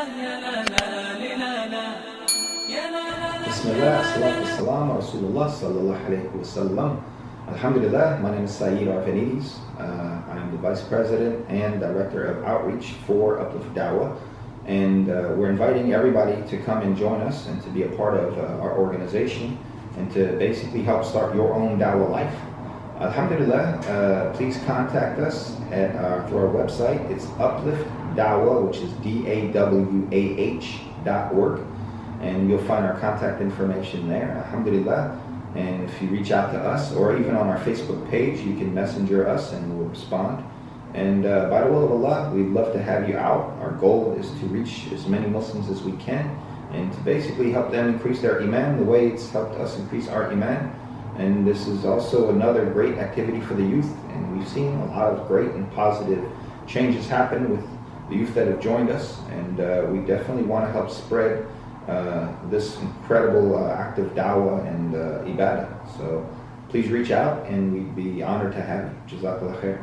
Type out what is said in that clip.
Bismillah, salatu wassalam, Rasulullah sallallahu alayhi wa sallam. Alhamdulillah, my name is Saeed Arvanides. I am the Vice President and Director of Outreach for Uplift Dawah. And we're inviting everybody to come and join us and to be a part of our organization and to basically help start your own Dawah life. Alhamdulillah, please contact us through our website. It's Uplift Dawah, which is DAWAH.org. And you'll find our contact information there, alhamdulillah. And if you reach out to us, or even on our Facebook page, you can messenger us and we'll respond. And by the will of Allah, we'd love to have you out. Our goal is to reach as many Muslims as we can and to basically help them increase their iman the way it's helped us increase our iman. And this is also another great activity for the youth. And we've seen a lot of great and positive changes happen with the youth that have joined us. And we definitely want to help spread this incredible act of dawah and ibadah. So please reach out and we'd be honored to have you. Jazakallah khair.